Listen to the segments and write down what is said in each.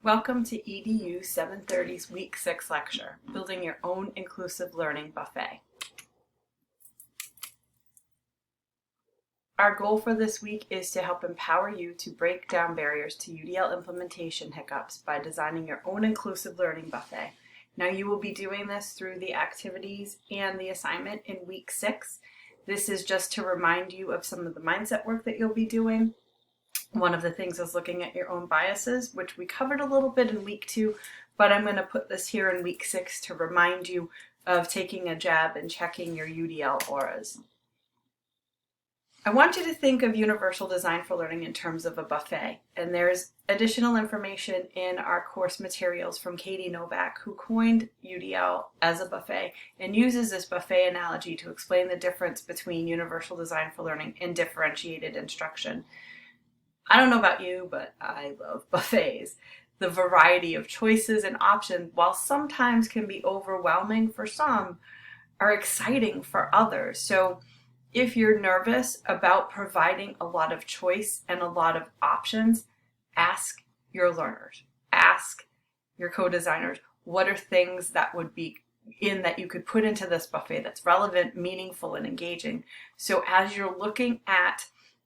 Welcome to EDU 730's Week 6 lecture, Building Your Own Inclusive Learning Buffet. Our goal for this week is to help empower you to break down barriers to UDL implementation hiccups by designing your own inclusive learning buffet. Now you will be doing this through the activities and the assignment in Week 6. This is just to remind you of some of the mindset work that you'll be doing. One of the things is looking at your own biases, which we covered a little bit in Week 2, but I'm going to put this here in Week 6 to remind you of taking a jab and checking your UDL auras. I want you to think of Universal Design for Learning in terms of a buffet, and there's additional information in our course materials from Katie Novak, who coined UDL as a buffet and uses this buffet analogy to explain the difference between Universal Design for Learning and differentiated instruction. I don't know about you, but I love buffets. The variety of choices and options, while sometimes can be overwhelming for some, are exciting for others. So if you're nervous about providing a lot of choice and a lot of options, ask your learners, ask your co-designers, what are things that would be that you could put into this buffet that's relevant, meaningful, and engaging. So as you're looking at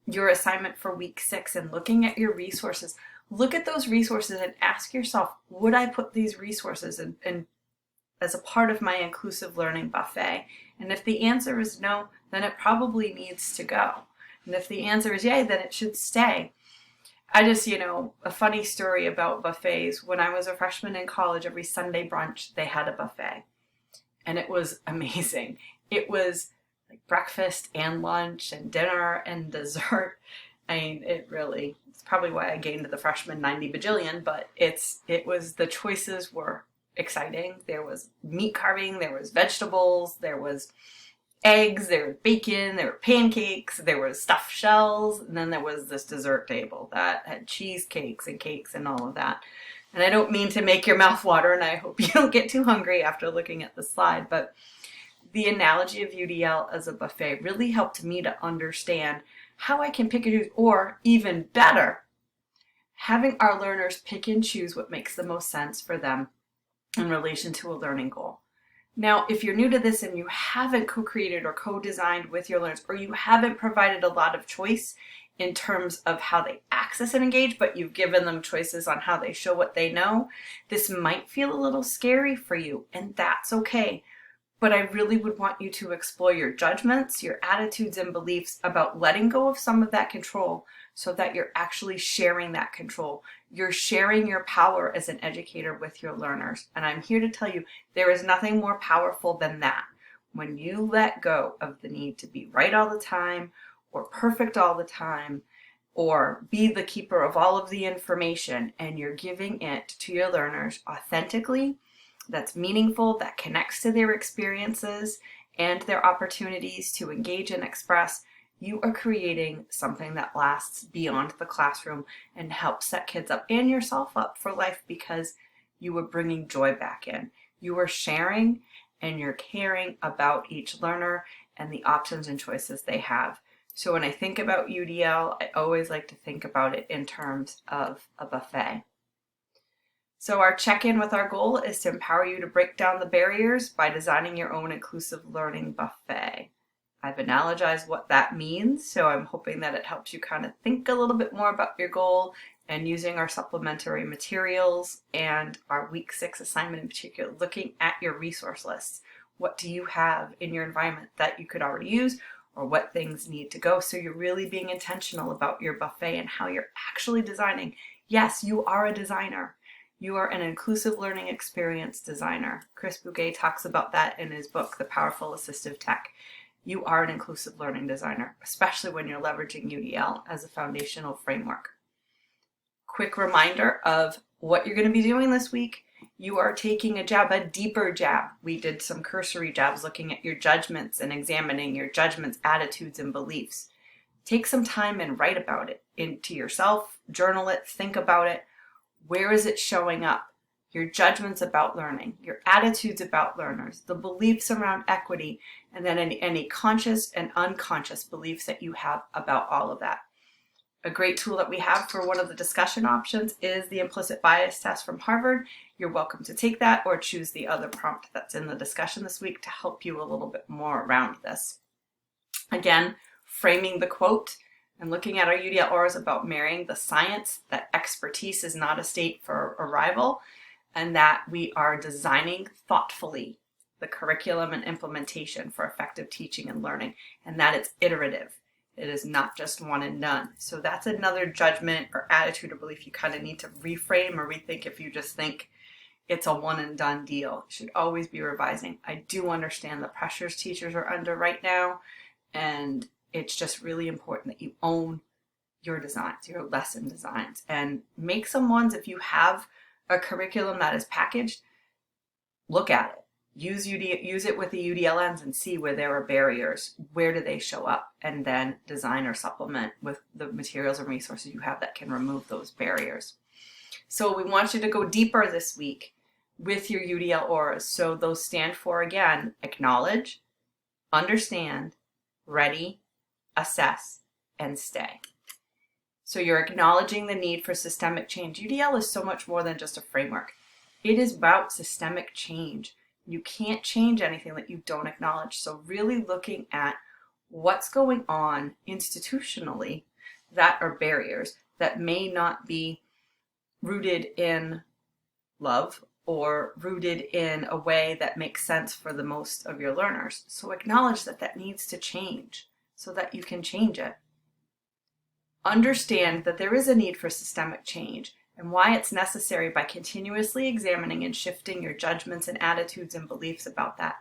your assignment for Week 6 and looking at your resources, look at those resources and ask yourself, would I put these resources in as a part of my inclusive learning buffet? And if the answer is no, then it probably needs to go. And if the answer is yay, then it should stay. I just, a funny story about buffets. When I was a freshman in college, every Sunday brunch, they had a buffet. And it was amazing. It was like breakfast and lunch and dinner and dessert. I mean, it's probably why I gained the freshman 90 bajillion, but the choices were exciting. There was meat carving, there was vegetables, there was eggs, there was bacon, there were pancakes, there was stuffed shells, and then there was this dessert table that had cheesecakes and cakes and all of that. And I don't mean to make your mouth water, and I hope you don't get too hungry after looking at the slide, but the analogy of UDL as a buffet really helped me to understand how I can pick and choose, or even better, having our learners pick and choose what makes the most sense for them in relation to a learning goal. Now, if you're new to this and you haven't co-created or co-designed with your learners, or you haven't provided a lot of choice in terms of how they access and engage, but you've given them choices on how they show what they know, this might feel a little scary for you, and that's okay. But I really would want you to explore your judgments, your attitudes and beliefs about letting go of some of that control so that you're actually sharing that control. You're sharing your power as an educator with your learners. And I'm here to tell you, there is nothing more powerful than that. When you let go of the need to be right all the time, or perfect all the time, or be the keeper of all of the information, and you're giving it to your learners authentically, that's meaningful, that connects to their experiences and their opportunities to engage and express, you are creating something that lasts beyond the classroom and helps set kids up and yourself up for life, because you are bringing joy back in. You are sharing and you're caring about each learner and the options and choices they have. So when I think about UDL, I always like to think about it in terms of a buffet. So our check-in with our goal is to empower you to break down the barriers by designing your own inclusive learning buffet. I've analogized what that means, so I'm hoping that it helps you kind of think a little bit more about your goal, and using our supplementary materials and our Week 6 assignment in particular, looking at your resource lists. What do you have in your environment that you could already use, or what things need to go? So you're really being intentional about your buffet and how you're actually designing. Yes, you are a designer. You are an inclusive learning experience designer. Chris Bouguet talks about that in his book, The Powerful Assistive Tech. You are an inclusive learning designer, especially when you're leveraging UDL as a foundational framework. Quick reminder of what you're going to be doing this week. You are taking a jab, a deeper jab. We did some cursory jabs looking at your judgments and examining your judgments, attitudes, and beliefs. Take some time and write about it into yourself, journal it, think about it. Where is it showing up? Your judgments about learning, your attitudes about learners, the beliefs around equity, and then any conscious and unconscious beliefs that you have about all of that. A great tool that we have for one of the discussion options is the implicit bias test from Harvard. You're welcome to take that or choose the other prompt that's in the discussion this week to help you a little bit more around this. Again, framing the quote and looking at our UDL auras about marrying the science, that expertise is not a state for arrival, and that we are designing thoughtfully the curriculum and implementation for effective teaching and learning, and that it's iterative. It is not just one and done. So that's another judgment or attitude or belief you kind of need to reframe or rethink if you just think it's a one and done deal. You should always be revising. I do understand the pressures teachers are under right now, and it's just really important that you own your designs, your lesson designs, and make some ones. If you have a curriculum that is packaged, look at it. Use it with the UDL lens and see where there are barriers. Where do they show up? And then design or supplement with the materials and resources you have that can remove those barriers. So we want you to go deeper this week with your UDL auras. So those stand for, again, acknowledge, understand, ready, assess, and stay. So you're acknowledging the need for systemic change. UDL is so much more than just a framework. It is about systemic change. You can't change anything that you don't acknowledge. So really looking at what's going on institutionally that are barriers that may not be rooted in love or rooted in a way that makes sense for the most of your learners. So acknowledge that that needs to change so that you can change it. Understand that there is a need for systemic change and why it's necessary by continuously examining and shifting your judgments and attitudes and beliefs about that.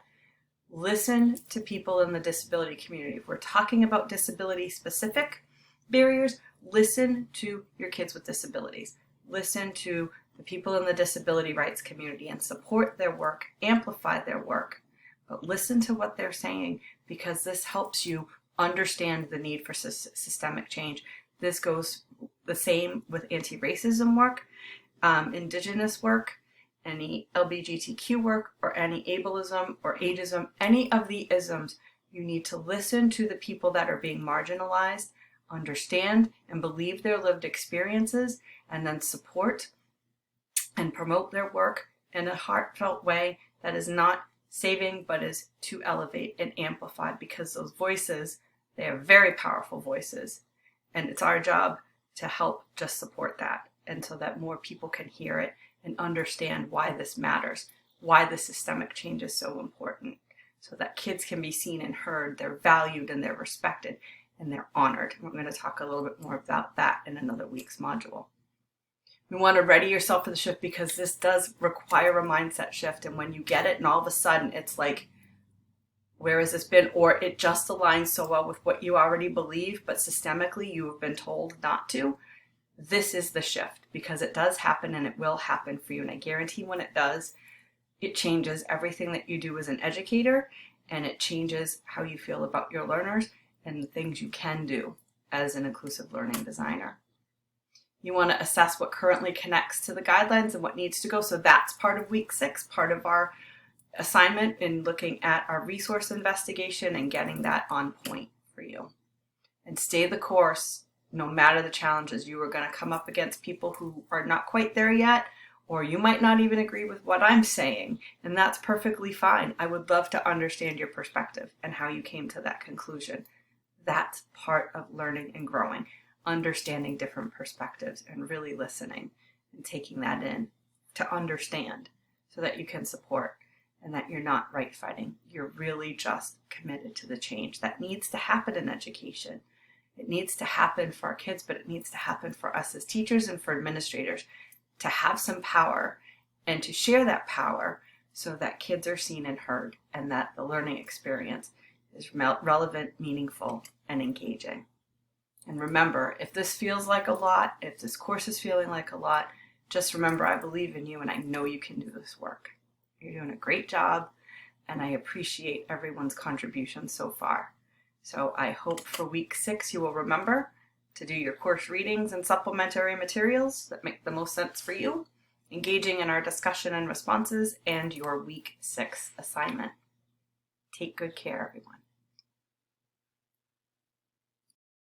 Listen to people in the disability community. If we're talking about disability-specific barriers, listen to your kids with disabilities. Listen to the people in the disability rights community and support their work, amplify their work. But listen to what they're saying, because this helps you understand the need for systemic change. This goes the same with anti-racism work, Indigenous work, any LGBTQ work, or any ableism or ageism, any of the isms. You need to listen to the people that are being marginalized, understand and believe their lived experiences, and then support and promote their work in a heartfelt way that is not saving, but is to elevate and amplify, because those voices, they are very powerful voices. And it's our job to help just support that, and so that more people can hear it and understand why this matters, why the systemic change is so important, so that kids can be seen and heard, they're valued and they're respected and they're honored. We're going to talk a little bit more about that in another week's module. We want to ready yourself for the shift, because this does require a mindset shift, and when you get it and all of a sudden it's like, where has this been? Or it just aligns so well with what you already believe, but systemically you have been told not to. This is the shift, because it does happen and it will happen for you. And I guarantee when it does, it changes everything that you do as an educator, and it changes how you feel about your learners and the things you can do as an inclusive learning designer. You want to assess what currently connects to the guidelines and what needs to go. So that's part of week 6, part of our assignment in looking at our resource investigation and getting that on point for you. And stay the course no matter the challenges. You are going to come up against people who are not quite there yet, or you might not even agree with what I'm saying, and that's perfectly fine. I would love to understand your perspective and how you came to that conclusion. That's part of learning and growing, understanding different perspectives and really listening and taking that in to understand so that you can support. And that you're not right fighting. You're really just committed to the change that needs to happen in education. It needs to happen for our kids, but it needs to happen for us as teachers and for administrators to have some power and to share that power so that kids are seen and heard, and that the learning experience is relevant, meaningful, and engaging. And remember, if this feels like a lot, if this course is feeling like a lot, just remember, I believe in you and I know you can do this work. You're doing a great job, and I appreciate everyone's contribution so far. So I hope for week 6 you will remember to do your course readings and supplementary materials that make the most sense for you, engaging in our discussion and responses, and your week 6 assignment. Take good care, everyone.